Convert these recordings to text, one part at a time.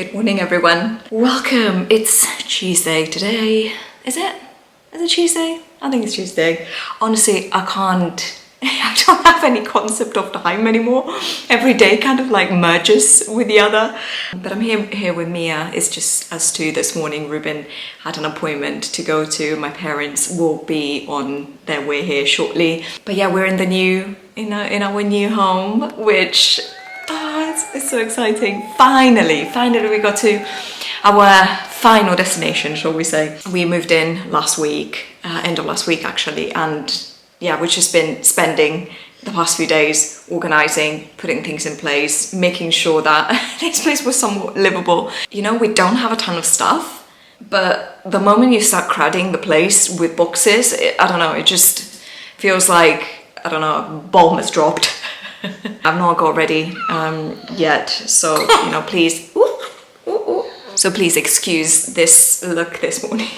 Good morning, everyone. Welcome. It's Tuesday today. Is it? Is it Tuesday? I think it's Tuesday. Honestly, I don't have any concept of time anymore. Every day kind of like merges with the other. But I'm here with Mia. It's just us two this morning. Ruben had an appointment to go to. My parents will be on their way here shortly. But yeah, we're in our new home, which it's so exciting. Finally we got to our final destination, shall we say. We moved in last week, end of last week actually, and yeah, we've just been spending the past few days organising, putting things in place, making sure that this place was somewhat livable. You know, we don't have a ton of stuff, but the moment you start crowding the place with boxes, I don't know, it just feels like, I don't know, a bomb has dropped. I've not got ready yet, so you know, please. So please excuse this look this morning.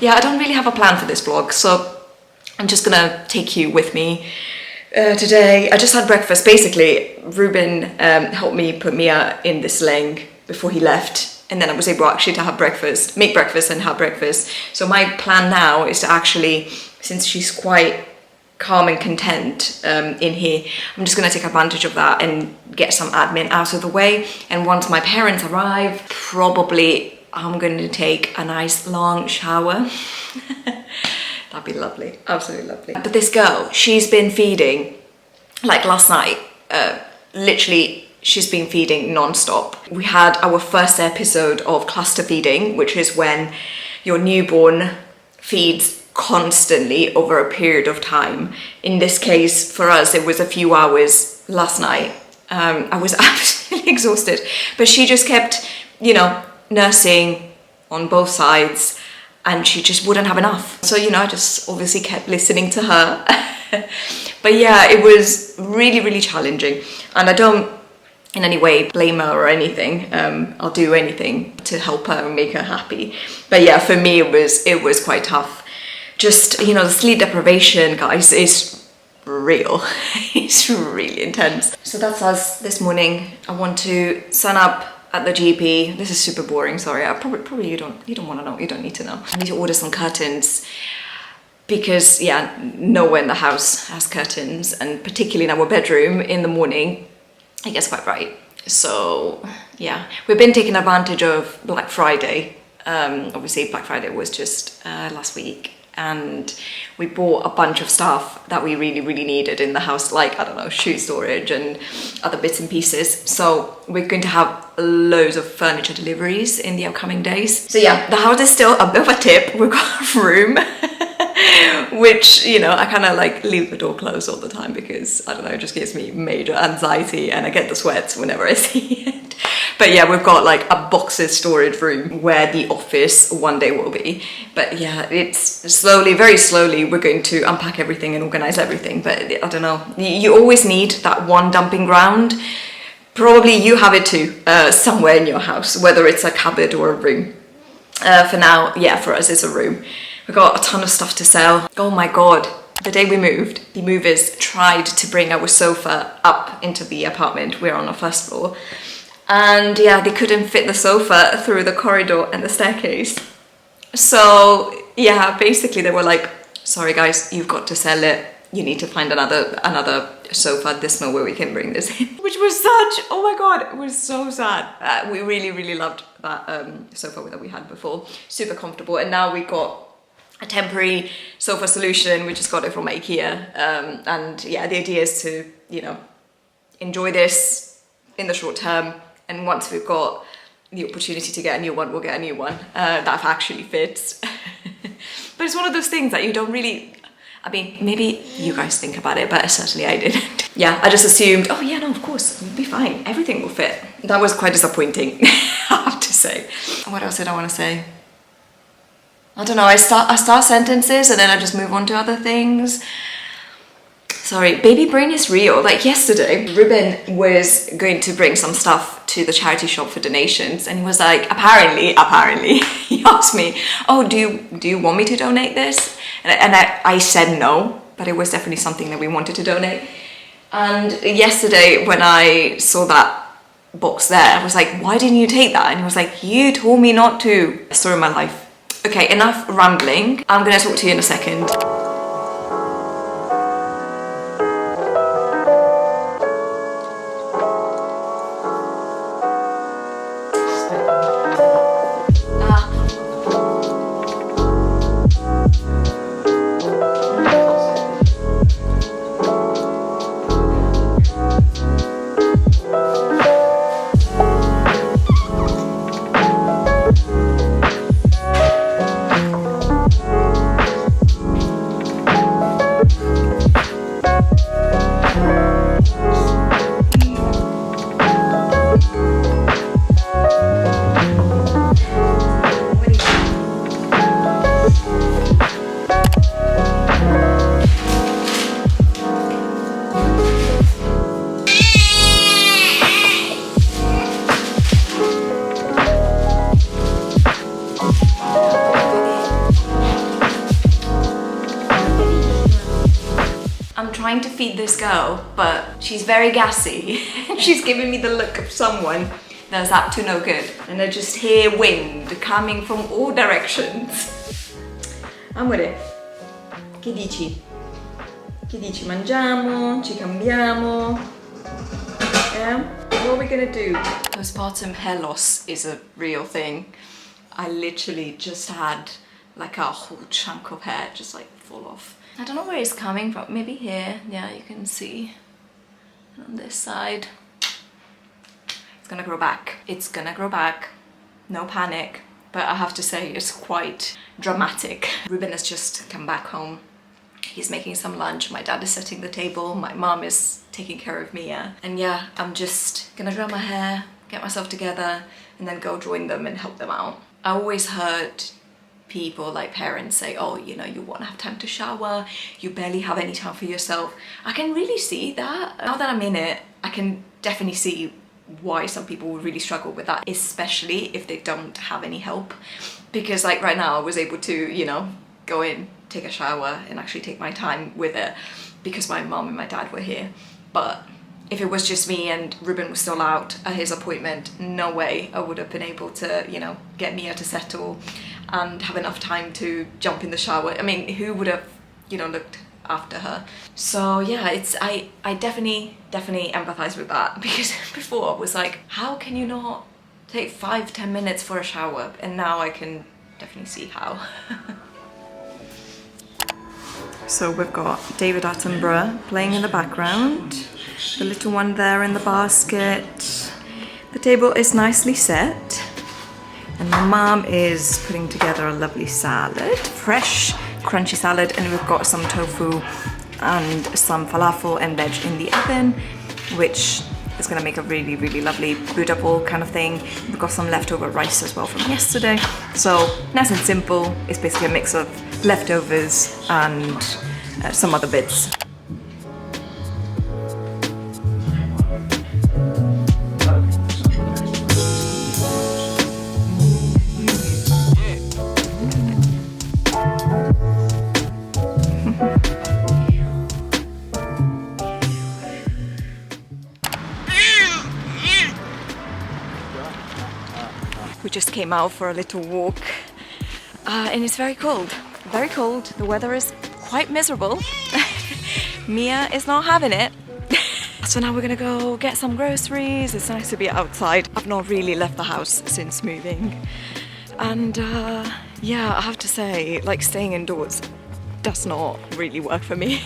Yeah, I don't really have a plan for this vlog, so I'm just gonna take you with me today. I just had breakfast. Basically, Ruben helped me put Mia in this sling before he left, and then I was able actually to have breakfast, make breakfast and have breakfast. So my plan now is to actually, since she's quite calm and content in here, I'm just going to take advantage of that and get some admin out of the way. And once my parents arrive, probably I'm going to take a nice long shower. That'd be lovely, absolutely lovely. But this girl, she's been feeding, like last night, literally she's been feeding non-stop. We had our first episode of cluster feeding, which is when your newborn feeds constantly over a period of time. In this case, for us, it was a few hours last night. I was absolutely exhausted, but she just kept, you know, nursing on both sides, and she just wouldn't have enough. So, you know, I just obviously kept listening to her. But yeah, it was really, really challenging, and I don't in any way blame her or anything. I'll do anything to help her and make her happy. But yeah, for me, it was quite tough. Just, you know, the sleep deprivation, guys, is real. It's really intense. So that's us this morning. I want to sign up at the GP. This is super boring, sorry. I probably you don't want to know, you don't need to know. I need to order some curtains because, yeah, nowhere in the house has curtains, and particularly in our bedroom in the morning, it gets quite bright. So, yeah, we've been taking advantage of Black Friday. Obviously, Black Friday was just last week. And we bought a bunch of stuff that we really, really needed in the house, like, I don't know, shoe storage and other bits and pieces. So we're going to have loads of furniture deliveries in the upcoming days. So yeah, the house is still a bit of a tip. We've got a room, which, you know, I kind of like leave the door closed all the time because, I don't know, it just gives me major anxiety and I get the sweats whenever I see it. But yeah, we've got like a boxes storage room where the office one day will be. But yeah, it's slowly, very slowly, we're going to unpack everything and organize everything. But I don't know, you always need that one dumping ground. Probably you have it too, somewhere in your house, whether it's a cupboard or a room. For now, yeah, for us it's a room. We've got a ton of stuff to sell. Oh my God. The day we moved, the movers tried to bring our sofa up into the apartment. We're on the first floor. And yeah, they couldn't fit the sofa through the corridor and the staircase. So yeah, basically they were like, sorry guys, you've got to sell it. You need to find another sofa. There's no way we can bring this in. Which was such, oh my God, it was so sad. We really, really loved that sofa that we had before. Super comfortable. And now we got a temporary sofa solution. We just got it from IKEA. And yeah, the idea is to, you know, enjoy this in the short term. And once we've got the opportunity to get a new one, we'll get a new one that actually fits. But it's one of those things that you don't really, I mean, maybe you guys think about it, but certainly I didn't. Yeah, I just assumed, oh yeah, no, of course, it'll be fine. Everything will fit. That was quite disappointing, I have to say. What else did I want to say? I don't know, I start sentences and then I just move on to other things. Sorry, baby brain is real. Like yesterday, Ruben was going to bring some stuff to the charity shop for donations, and he was like, apparently, he asked me, oh, do you want me to donate this? And I said no, but it was definitely something that we wanted to donate. And yesterday, when I saw that box there. I was like, why didn't you take that? And he was like, you told me not to. Story of my life. Okay, enough rambling. I'm gonna talk to you in a second. Trying to feed this girl, but she's very gassy. She's giving me the look of someone that's up to no good. And I just hear wind coming from all directions. Amore, che dici? Che dici? Mangiamo? Ci cambiamo? Yeah? What are we gonna do? Postpartum hair loss is a real thing. I literally just had like a whole chunk of hair just like fall off. I don't know where it's coming from. Maybe here. Yeah, you can see on this side. It's gonna grow back. It's gonna grow back. No panic. But I have to say it's quite dramatic. Ruben has just come back home. He's making some lunch. My dad is setting the table. My mom is taking care of Mia. And yeah, I'm just gonna dry my hair, get myself together, and then go join them and help them out. I always heard people, like parents, say, oh, you know, you won't have time to shower, you barely have any time for yourself. I can really see that. Now that I'm in it, I can definitely see why some people would really struggle with that, especially if they don't have any help. Because like right now I was able to, you know, go in, take a shower and actually take my time with it because my mom and my dad were here. But if it was just me and Ruben was still out at his appointment, no way I would have been able to, you know, get Mia to settle and have enough time to jump in the shower. I mean, who would have, you know, looked after her? So yeah, I definitely empathize with that, because before I was like, how can you not take 5-10 minutes for a shower? And now I can definitely see how. So we've got David Attenborough playing in the background, the little one there in the basket. The table is nicely set. And my mom is putting together a lovely salad, fresh, crunchy salad, and we've got some tofu and some falafel and veg in the oven, which is gonna make a really, really lovely Buddha bowl kind of thing. We've got some leftover rice as well from yesterday. So nice and simple. It's basically a mix of leftovers and some other bits. We just came out for a little walk and it's very cold, very cold. The weather is quite miserable. Mia is not having it. So now we're gonna go get some groceries. It's nice to be outside. I've not really left the house since moving. And yeah, I have to say, like, staying indoors does not really work for me.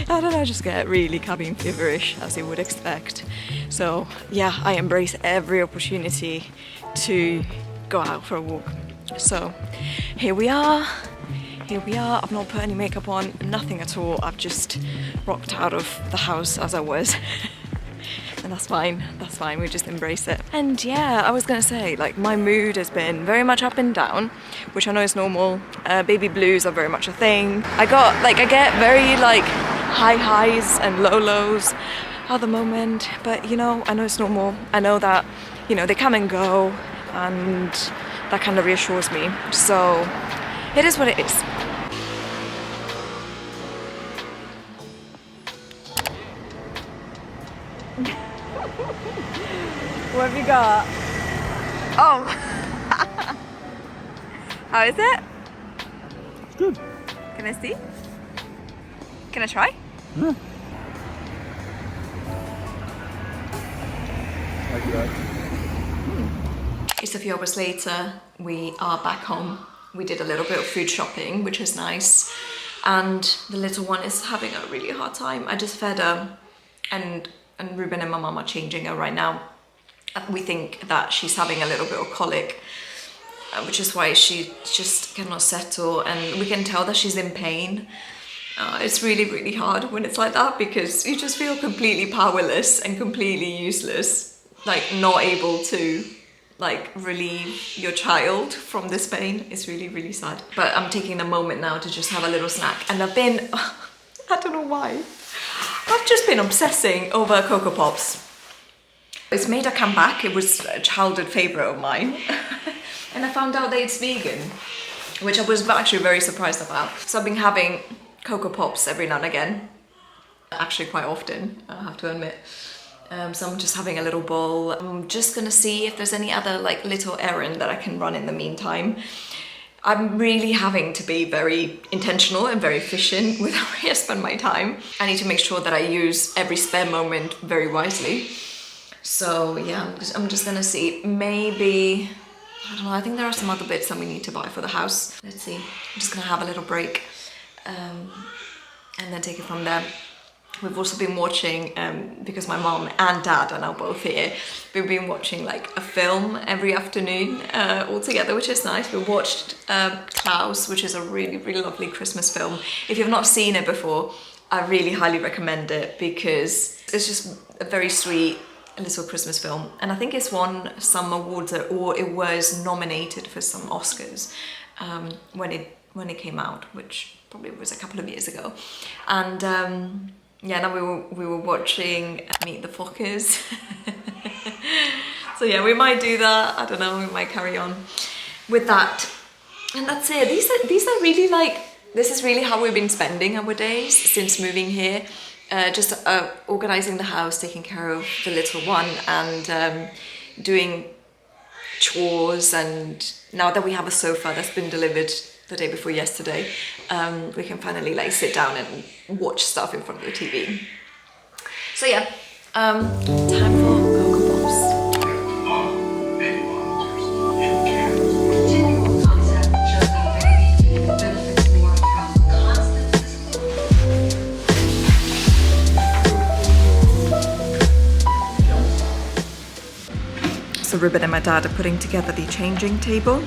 I don't know, I just get really cabin feverish, as you would expect. So yeah, I embrace every opportunity to go out for a walk. So here we are. I've not put any makeup on, nothing at all. I've just rocked out of the house as I was. And that's fine, we just embrace it. And yeah, I was gonna say, like, my mood has been very much up and down, which I know is normal. Baby blues are very much a thing. I get very like high highs and low lows at the moment, but you know, I know it's normal. I know that, you know, they come and go, and that kind of reassures me. So it is what it is. What have you got? Oh! How is it? It's good. Can I see? Can I try? Yeah. Like that. It's a few hours later. We are back home. We did a little bit of food shopping, which is nice. And the little one is having a really hard time. I just fed her, and Ruben and my mum are changing her right now. We think that she's having a little bit of colic, which is why she just cannot settle, and we can tell that she's in pain. It's really, really hard when it's like that, because you just feel completely powerless and completely useless, like not able to like relieve your child from this pain. It's really, really sad. But I'm taking a moment now to just have a little snack, and I've been, I don't know why, I've just been obsessing over Cocoa Pops. It's made a comeback. It was a childhood favorite of mine. And I found out that it's vegan, which I was actually very surprised about. So I've been having Cocoa Pops every now and again, actually quite often, I have to admit. So I'm just having a little bowl. I'm just gonna see if there's any other like little errand that I can run in the meantime. I'm really having to be very intentional and very efficient with how I spend my time. I need to make sure that I use every spare moment very wisely. So yeah, I'm just gonna see, maybe, I don't know, I think there are some other bits that we need to buy for the house. Let's see, I'm just gonna have a little break and then take it from there. We've also been watching, because my mom and dad are now both here, we've been watching like a film every afternoon all together, which is nice. We watched Klaus, which is a really, really lovely Christmas film. If you've not seen it before, I really highly recommend it, because it's just a very sweet little Christmas film. And I think it's won some awards, or it was nominated for some Oscars when it came out, which probably was a couple of years ago. And yeah, now we were watching Meet the Fockers. So yeah, we might do that. I don't know, we might carry on with that. And that's it. These are really like, this is really how we've been spending our days since moving here. Just organizing the house, taking care of the little one, and doing chores. And now that we have a sofa that's been delivered the day before yesterday, we can finally like sit down and watch stuff in front of the TV. So yeah, time for Cocoa Pops. So Ruben and my dad are putting together the changing table.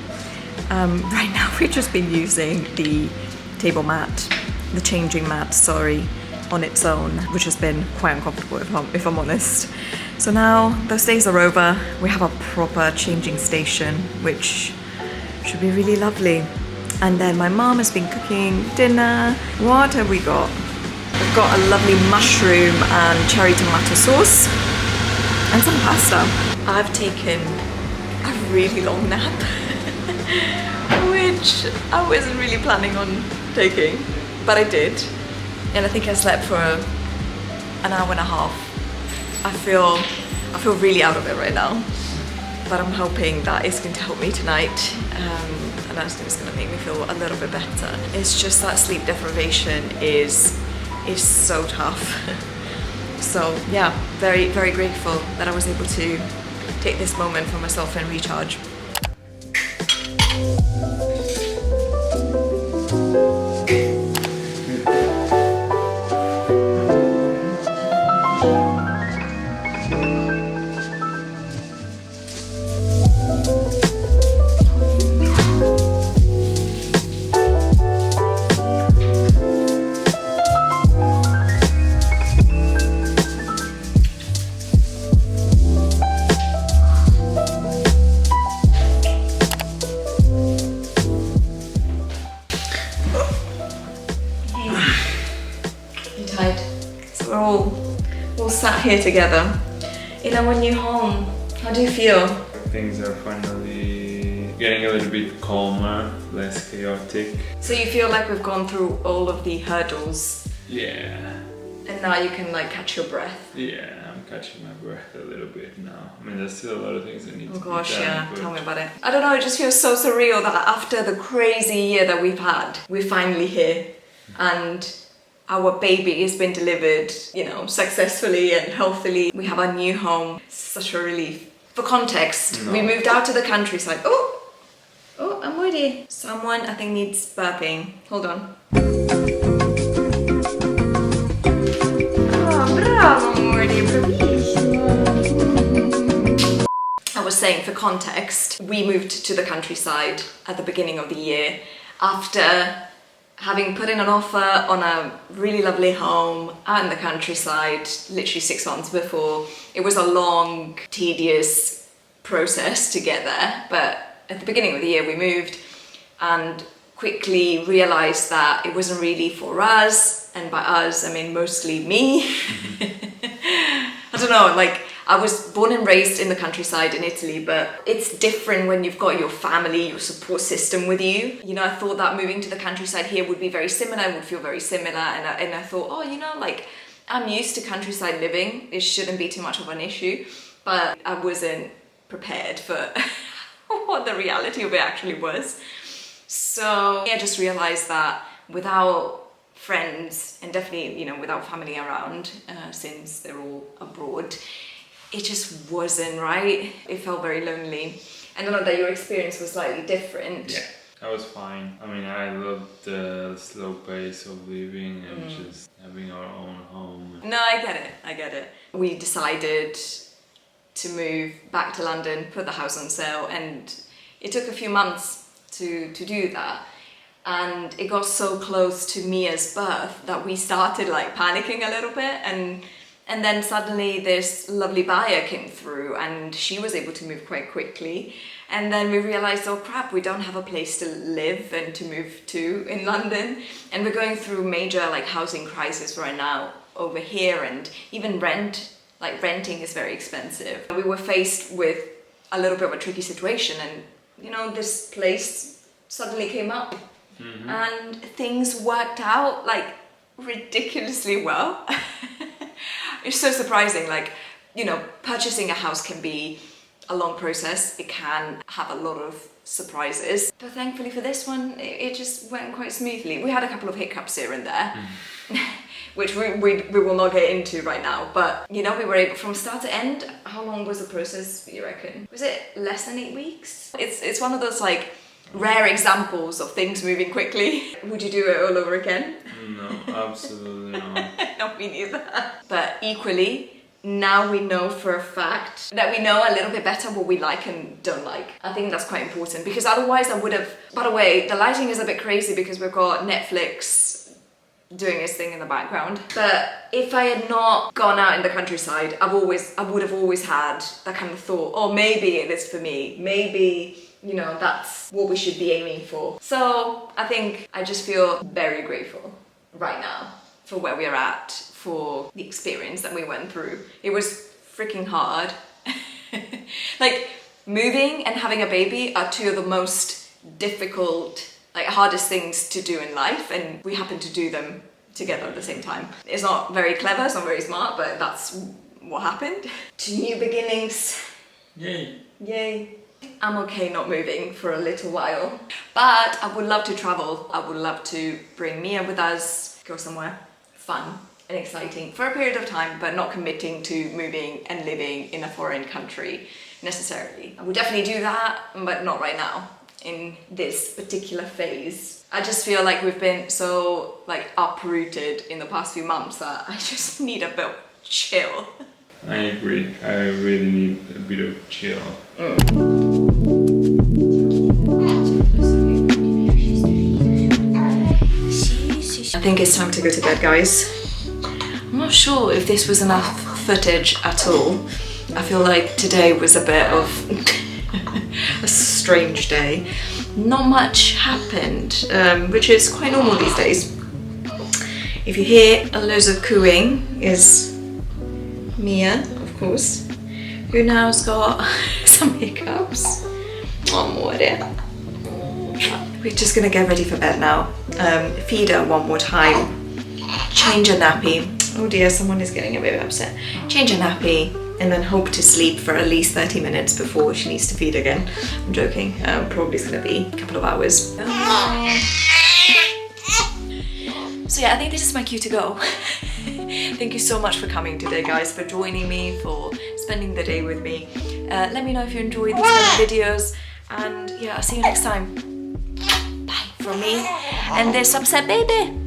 Right now we've just been using the table mat, the changing mat, sorry, on its own, which has been quite uncomfortable if I'm honest. So now those days are over. We have a proper changing station, which should be really lovely. And then my mom has been cooking dinner. What have we got? We've got a lovely mushroom and cherry tomato sauce and some pasta. I've taken a really long nap, which I wasn't really planning on taking, but I did. And I think I slept for an hour and a half. I feel really out of it right now, but I'm hoping that it's going to help me tonight, and I think it's going to make me feel a little bit better. It's just that sleep deprivation is so tough. So yeah, very, very grateful that I was able to take this moment for myself and recharge. We're all sat here together in our new home. How do you feel? Things are finally getting a little bit calmer, less chaotic. So you feel like we've gone through all of the hurdles? Yeah. And now you can like catch your breath? Yeah, I'm catching my breath a little bit now. I mean, there's still a lot of things that need to be Gosh, done. yeah, but tell me about it. I don't know, it just feels so surreal that after the crazy year that we've had, we're finally here and our baby has been delivered, you know, successfully and healthily. We have our new home. Such a relief. For context, we moved out to the countryside. Oh, I'm ready. Someone I think needs burping. Hold on. Oh, bravo, Morty, bravissimo. I was saying, for context, we moved to the countryside at the beginning of the year after having put in an offer on a really lovely home out in the countryside literally 6 months before. It was a long, tedious process to get there, but at the beginning of the year we moved and quickly realised that it wasn't really for us, and by us I mean mostly me. I don't know, like, I was born and raised in the countryside in Italy, but it's different when you've got your family, your support system with you. You know, I thought that moving to the countryside here would be very similar, would feel very similar, and I thought, oh, you know, like, I'm used to countryside living, it shouldn't be too much of an issue, but I wasn't prepared for what the reality of it actually was. So I just realised that without friends, and definitely, you know, without family around, since they're all abroad, it just wasn't right. It felt very lonely. And I know that your experience was slightly different. Yeah, I was fine. I mean, I loved the slow pace of living and just having our own home. No, I get it. We decided to move back to London, put the house on sale, and it took a few months to do that. And it got so close to Mia's birth that we started like panicking a little bit, and then suddenly this lovely buyer came through and she was able to move quite quickly. And then we realized, oh crap, we don't have a place to live and to move to in London. And we're going through major like housing crisis right now over here, and even renting is very expensive. We were faced with a little bit of a tricky situation, and you know, this place suddenly came up and things worked out like ridiculously well. It's so surprising, like, you know, purchasing a house can be a long process. It can have a lot of surprises. But thankfully for this one, it just went quite smoothly. We had a couple of hiccups here and there, which we will not get into right now. But, you know, we were able, from start to end, how long was the process, you reckon? Was it less than 8 weeks? It's one of those, like, rare examples of things moving quickly. Would you do it all over again? No, absolutely not. Not me neither. But equally, now we know for a fact that we know a little bit better what we like and don't like. I think that's quite important, because otherwise I would have... By the way, the lighting is a bit crazy because we've got Netflix doing its thing in the background. But if I had not gone out in the countryside, I would have always had that kind of thought, oh, maybe it is for me. Maybe, you know, that's what we should be aiming for. So I think I just feel very grateful right now for where we're at, for the experience that we went through. It was freaking hard. Like, moving and having a baby are two of the most difficult, like, hardest things to do in life, and we happen to do them together at the same time. It's not very clever, it's not very smart, but that's what happened. To new beginnings. Yay. I'm okay not moving for a little while, but I would love to travel. I would love to bring Mia with us, go somewhere fun and exciting for a period of time, but not committing to moving and living in a foreign country necessarily. I would definitely do that, but not right now in this particular phase. I just feel like we've been so like uprooted in the past few months that I just need a bit of chill. I agree. I really need a bit of chill. I think it's time to go to bed, guys. I'm not sure if this was enough footage at all. I feel like today was a bit of a strange day. Not much happened, which is quite normal these days. If you hear a loads of cooing, is Mia, of course, who now's got some hiccups. Oh, more dear. We're just gonna get ready for bed now. Feed her one more time, change her nappy, Oh dear, someone is getting a bit upset. Change a nappy and then hope to sleep for at least 30 minutes before she needs to feed again. I'm joking, probably it's gonna be a couple of hours. So yeah, I think this is my cue to go. Thank you so much for coming today, guys, for joining me, for spending the day with me. Let me know if you enjoyed these kind of videos, and yeah, I'll see you next time. Bye from me and this upset baby.